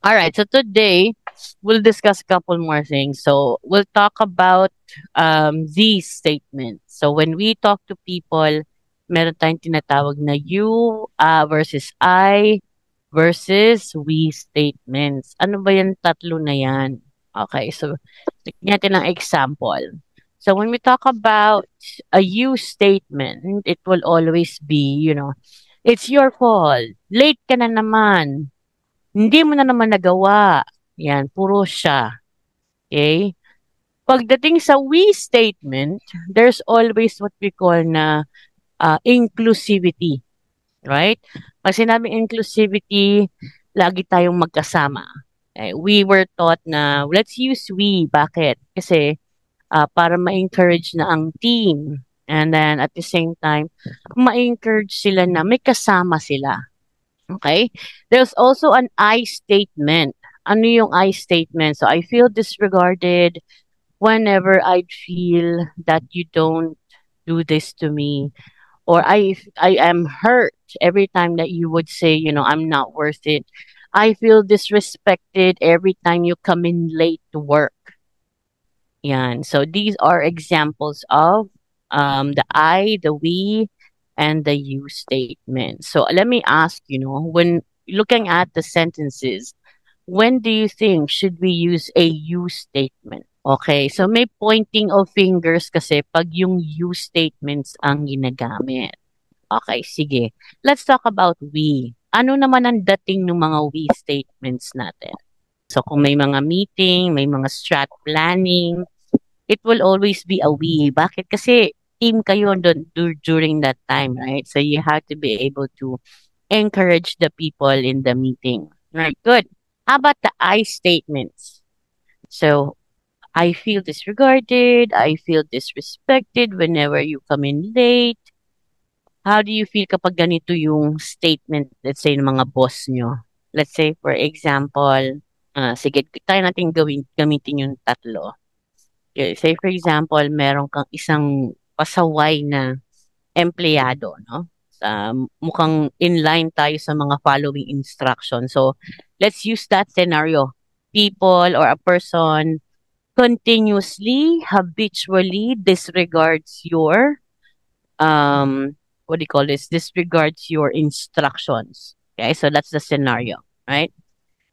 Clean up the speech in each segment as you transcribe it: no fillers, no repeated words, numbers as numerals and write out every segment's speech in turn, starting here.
All right, so today we'll discuss a couple more things. So we'll talk about these statements. So when we talk to people, meron tayong tinatawag na you versus I versus we statements. Ano ba yan tatlo na yan? Okay, so tignan natin ng example. So when we talk about a you statement, it will always be, it's your fault. Late ka na naman. Hindi mo na naman nagawa. Yan, puro siya. Okay? Pagdating sa we statement, there's always what we call na inclusivity. Right? Pag sinabing inclusivity, lagi tayong magkasama. Okay? We were taught na, let's use we. Bakit? Kasi para ma-encourage na ang team. And then at the same time, ma-encourage sila na may kasama sila. Okay? There's also an I statement. Ano yung I statement? So, I feel disregarded whenever I feel that you don't do this to me. Or I am hurt every time that you would say, I'm not worth it. I feel disrespected every time you come in late to work. Yan. So, these are examples of the I, the we, and the you statement. So let me ask, when looking at the sentences, when do you think should we use a you statement? Okay, so may pointing of fingers kasi pag yung you statements ang ginagamit. Okay, sige. Let's talk about we. Ano naman ang dating ng mga we statements natin? So kung may mga meeting, may mga strat planning, it will always be a we. Bakit? Kasi team kayo during that time, right? So you have to be able to encourage the people in the meeting. Right, good. How about the I statements? So, I feel disregarded. I feel disrespected whenever you come in late. How do you feel kapag ganito yung statement, let's say, ng mga boss nyo? Let's say, for example, sige, tayo natin gamitin yung tatlo. Okay, say for example, meron kang isang pasaway na empleyado, no? Mukhang in line tayo sa mga following instructions. So, let's use that scenario. People or a person continuously, habitually disregards your, what do you call this? Disregards your instructions. Okay, so that's the scenario, right?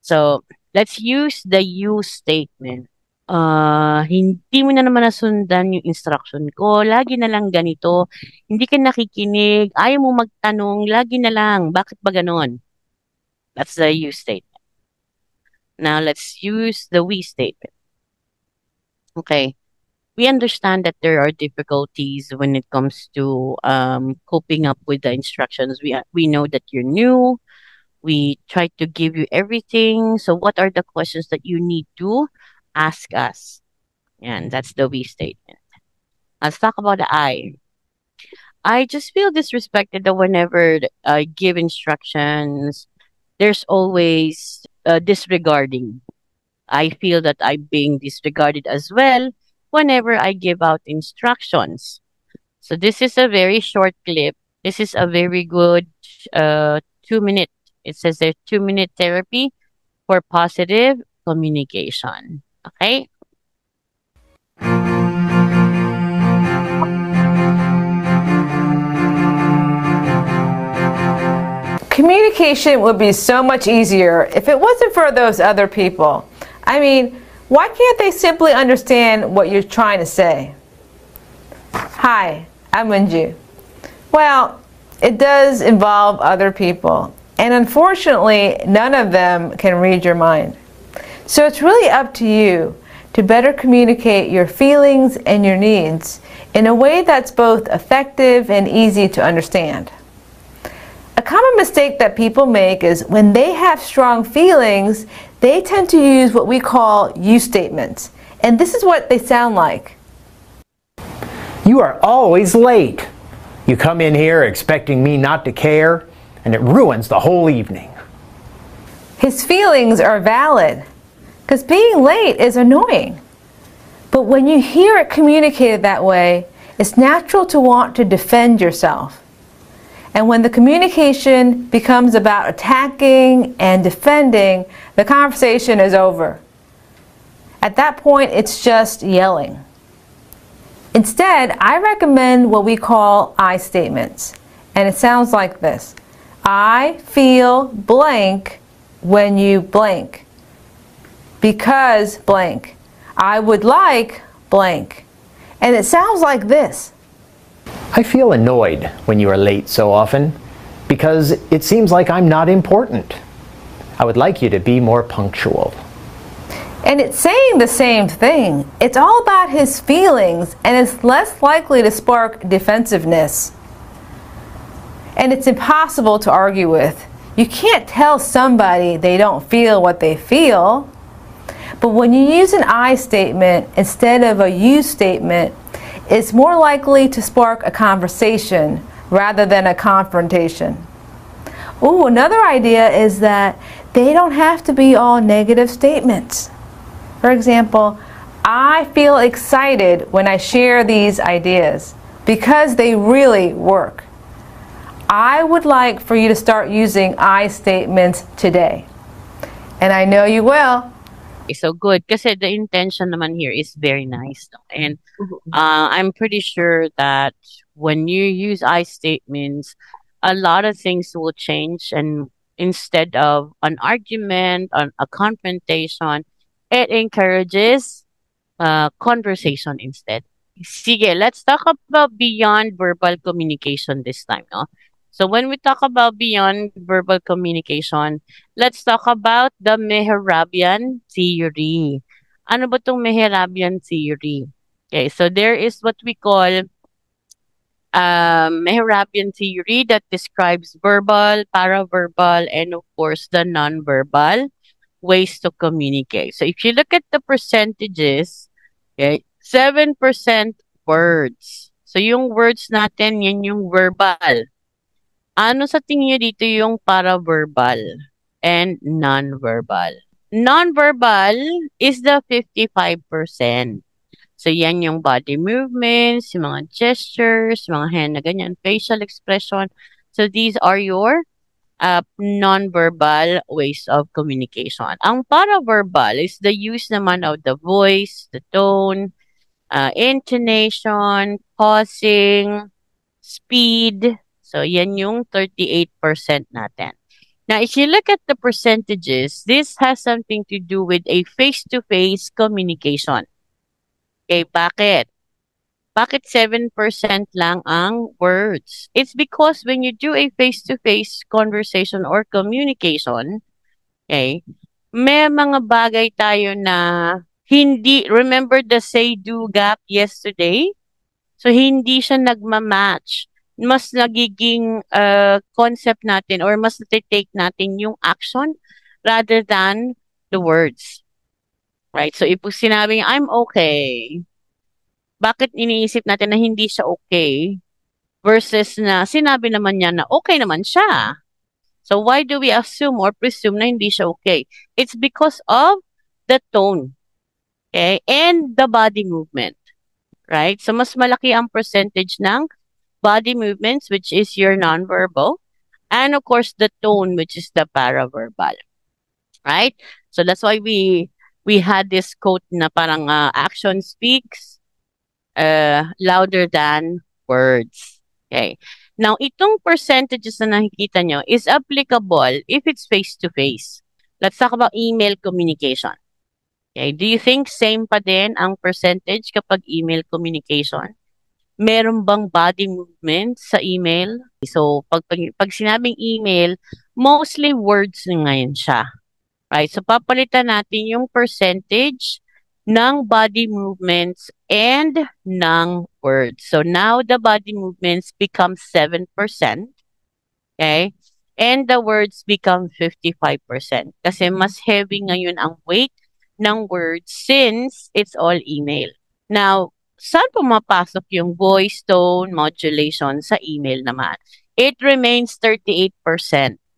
So, let's use the you statement. Hindi mo na naman nasundan yung instruction ko. Lagi na lang ganito. Hindi ka nakikinig. Ayaw mo magtanong. Lagi na lang. Bakit ba ganon? That's the you statement. Now, let's use the we statement. Okay. We understand that there are difficulties when it comes to coping up with the instructions. We know that you're new. We try to give you everything. So, what are the questions that you need to ask us? And that's the we statement. Let's talk about the I. I just feel disrespected that whenever I give instructions, there's always disregarding. I feel that I'm being disregarded as well whenever I give out instructions. So this is a very short clip. This is a very good 2 minute. It says there 2 minute therapy for positive communication. Okay? Communication would be so much easier if it wasn't for those other people. I mean, why can't they simply understand what you're trying to say? Hi, I'm Minju. Well, it does involve other people, and unfortunately, none of them can read your mind. So it's really up to you to better communicate your feelings and your needs in a way that's both effective and easy to understand. A common mistake that people make is when they have strong feelings, they tend to use what we call you statements. And this is what they sound like. You are always late. You come in here expecting me not to care, and it ruins the whole evening. His feelings are valid, because being late is annoying. But when you hear it communicated that way, it's natural to want to defend yourself. And when the communication becomes about attacking and defending, the conversation is over. At that point, it's just yelling. Instead, I recommend what we call I statements. And it sounds like this. I feel blank when you blank. Because blank. I would like blank. And it sounds like this. I feel annoyed when you are late so often because it seems like I'm not important. I would like you to be more punctual. And it's saying the same thing. It's all about his feelings, and it's less likely to spark defensiveness. And it's impossible to argue with. You can't tell somebody they don't feel what they feel. But when you use an I statement instead of a you statement, it's more likely to spark a conversation rather than a confrontation. Ooh, another idea is that they don't have to be all negative statements. For example, I feel excited when I share these ideas because they really work. I would like for you to start using I statements today. And I know you will. So good. Kasi the intention naman here is very nice. No? And I'm pretty sure that when you use I statements, a lot of things will change. And instead of an argument, a confrontation, it encourages conversation instead. Sige, let's talk about beyond verbal communication this time. No? So when we talk about beyond verbal communication, let's talk about the Mehrabian theory. Ano ba itong Mehrabian theory? Okay, so there is what we call Mehrabian theory that describes verbal, paraverbal, and of course the non-verbal ways to communicate. So if you look at the percentages, okay, 7% words. So yung words natin, yan yung verbal. Ano sa tingin niyo dito yung paraverbal and non-verbal? Non-verbal is the 55%. So, yan yung body movements, yung mga gestures, mga hand na ganyan, facial expression. So, these are your non-verbal ways of communication. Ang paraverbal is the use naman of the voice, the tone, intonation, pausing, speed. So, yan yung 38% natin. Now, if you look at the percentages, this has something to do with a face-to-face communication. Okay, bakit? Bakit 7% lang ang words? It's because when you do a face-to-face conversation or communication, okay, may mga bagay tayo na hindi, remember the say-do gap yesterday? So, hindi siya nagmamatch. Mas nagiging concept natin or mas natitake natin yung action rather than the words. Right? So, if sinabing, I'm okay, bakit iniisip natin na hindi siya okay versus na sinabi naman niya na okay naman siya? So, why do we assume or presume na hindi siya okay? It's because of the tone, okay, and the body movement, right? So, mas malaki ang percentage ng body movements, which is your nonverbal, and of course, the tone, which is the paraverbal, right? So, that's why we had this quote na parang action speaks louder than words. Okay. Now, itong percentages na nakikita nyo is applicable if it's face-to-face. Let's talk about email communication. Okay. Do you think same pa din ang percentage kapag email communication? Meron bang body movement sa email? So, pag sinabing email, mostly words na ngayon siya. Right? So, papalitan natin yung percentage ng body movements and ng words. So, now the body movements become 7%. Okay? And the words become 55%. Kasi mas heavy ngayon ang weight ng words since it's all email. Now, saan pumapasok yung voice tone modulation sa email naman? It remains 38%.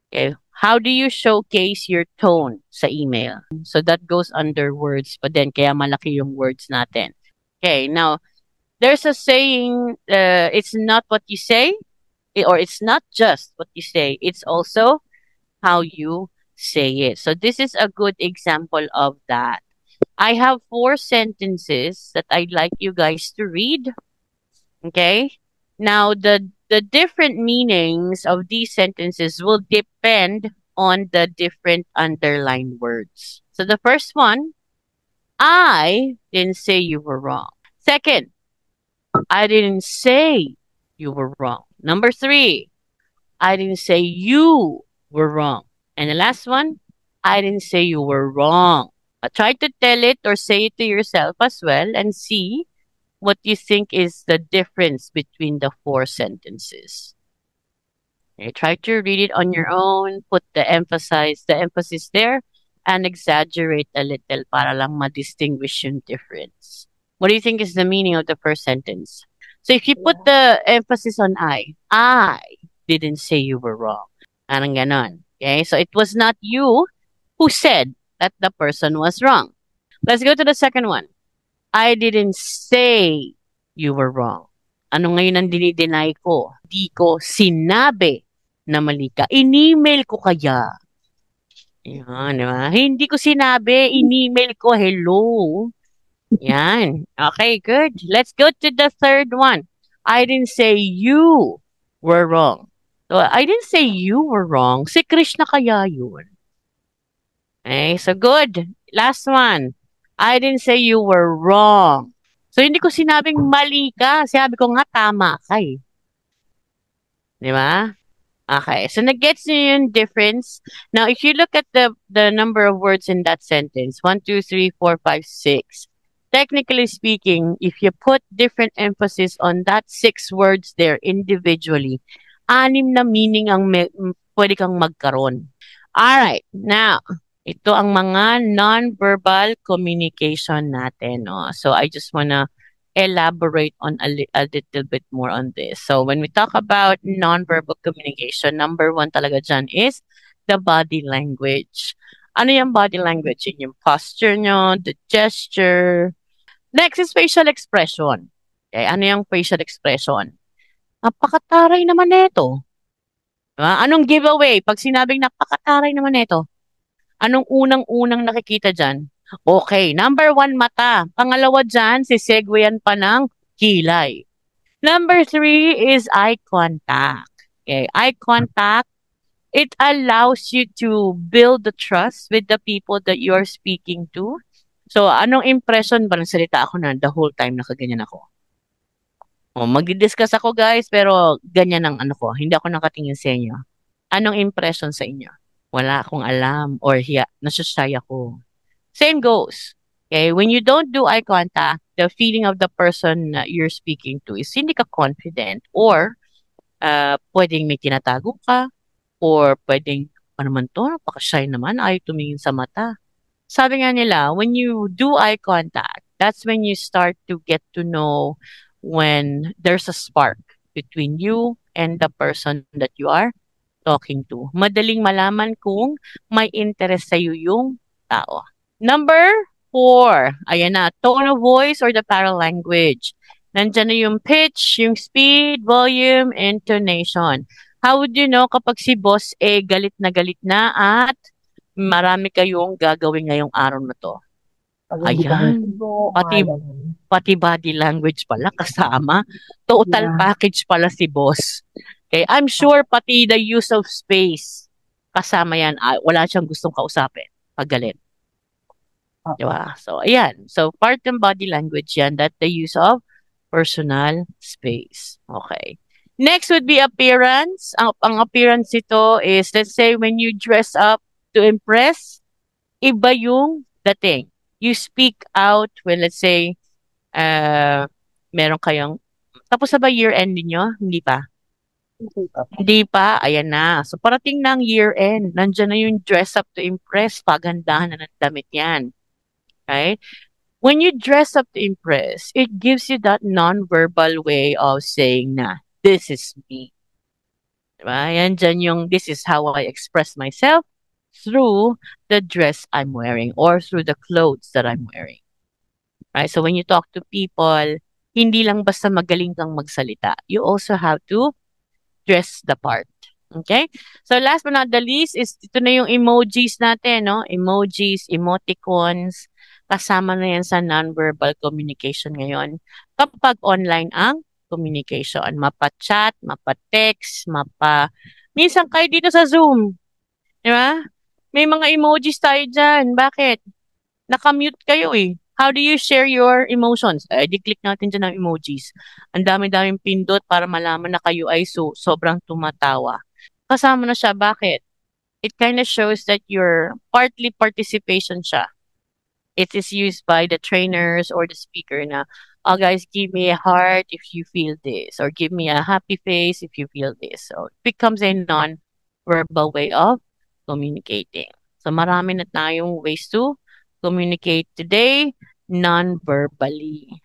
Okay. How do you showcase your tone sa email? So that goes under words pa din, kaya malaki yung words natin. Okay, now, there's a saying, it's not what you say, or it's not just what you say, it's also how you say it. So this is a good example of that. I have 4 sentences that I'd like you guys to read. Okay? Now, the different meanings of these sentences will depend on the different underlined words. So the first one, I didn't say you were wrong. Second, I didn't say you were wrong. Number 3, I didn't say you were wrong. And the last one, I didn't say you were wrong. Try to tell it or say it to yourself as well and see what you think is the difference between the 4 sentences. Okay, try to read it on your own, put the emphasis there, and exaggerate a little para lang ma-distinguish yung difference. What do you think is the meaning of the first sentence? So if you put the emphasis on I didn't say you were wrong. Parang ganon. Okay, so it was not you who said that the person was wrong. Let's go to the second one. I didn't say you were wrong. Ano ngayon ang dinideny ko? Di ko sinabi na mali ka. In-email ko kaya. Yan, di ba? Hindi ko sinabi, in-email ko, hello. Yan. Okay, good. Let's go to the third one. I didn't say you were wrong. So, I didn't say you were wrong. Si Krishna kaya yun. Okay, so good. Last one. I didn't say you were wrong. So, hindi ko sinabing mali ka. Sabi ko nga, tama ka eh. Di ba? Okay, so nag-gets niyo yung difference. Now, if you look at the number of words in that sentence, 1, 2, 3, 4, 5, 6. Technically speaking, if you put different emphasis on that 6 words there individually, 6 na meaning ang pwede kang magkaroon. Alright, now, ito ang mga non-verbal communication natin. No? So, I just wanna elaborate on a little bit more on this. So, when we talk about non-verbal communication, number 1 talaga dyan is the body language. Ano yung body language? Yung posture nyo, the gesture. Next is facial expression. Okay, ano yung facial expression? Napakataray naman neto. Diba? Anong giveaway? Pag sinabing napakataray naman neto, anong unang-unang nakikita dyan? Okay, number 1, mata. Pangalawa dyan, sisegwayan pa ng kilay. Number 3 is eye contact. Okay, eye contact, it allows you to build the trust with the people that you are speaking to. So, anong impression ba ng salita ako na the whole time nakaganyan ako? O, magdi-discuss ako guys, pero ganyan ang ano ko. Hindi ako nakatingin sa inyo. Anong impression sa inyo? Wala akong alam or hiya, nasusay ako. Same goes. Okay, when you don't do eye contact, the feeling of the person you're speaking to is hindi ka confident or pwedeng may tinatago ka or pwedeng, ano man to, napaka-shy naman, ayaw tumingin sa mata. Sabi nga nila, when you do eye contact, that's when you start to get to know when there's a spark between you and the person that you are talking to. Madaling malaman kung may interest sa'yo yung tao. Number 4, ayan na, tone of voice or the paralanguage. Nandyan na yung pitch, yung speed, volume, intonation. How would you know kapag si boss galit na at marami kayong gagawin ngayong araw na to? Ayan, pati body language pala kasama. Total package pala si boss. Okay, I'm sure pati the use of space kasama yan. Wala siyang gustong kausapin pag galit. Diba? So, ayan. So, part ng body language yan, that the use of personal space. Okay. Next would be appearance. Ang appearance ito is, let's say, when you dress up to impress, iba yung dating. You speak out when, let's say, meron kayong, tapos na ba year-end ninyo? Hindi pa? Hindi pa. Ayan na. So, parating na ang year-end. Nandiyan na yung dress up to impress. Pagandahan na ng damit yan. Okay? When you dress up to impress, it gives you that non-verbal way of saying na, this is me. Diba? Yan dyan yung, this is how I express myself through the dress I'm wearing or through the clothes that I'm wearing. Right? So when you talk to people, hindi lang basta magaling kang magsalita. You also have to dress the part. Okay? So last but not the least is ito na yung emojis natin, no? Emojis, emoticons, kasama na yan sa nonverbal communication ngayon. Kapag online ang communication, mapa-chat, mapa-text, minsan kayo dito sa Zoom, di ba? May mga emojis tayo dyan. Bakit? Nakamute kayo eh. How do you share your emotions? Di-click natin dyan ang emojis. Ang dami-daming pindot para malaman na kayo ay sobrang tumatawa. Kasama na siya. Bakit? It kind of shows that you're partly participation siya. It is used by the trainers or the speaker na, oh guys, give me a heart if you feel this, or give me a happy face if you feel this. So it becomes a non-verbal way of communicating. So marami na tayong ways to communicate today non-verbally.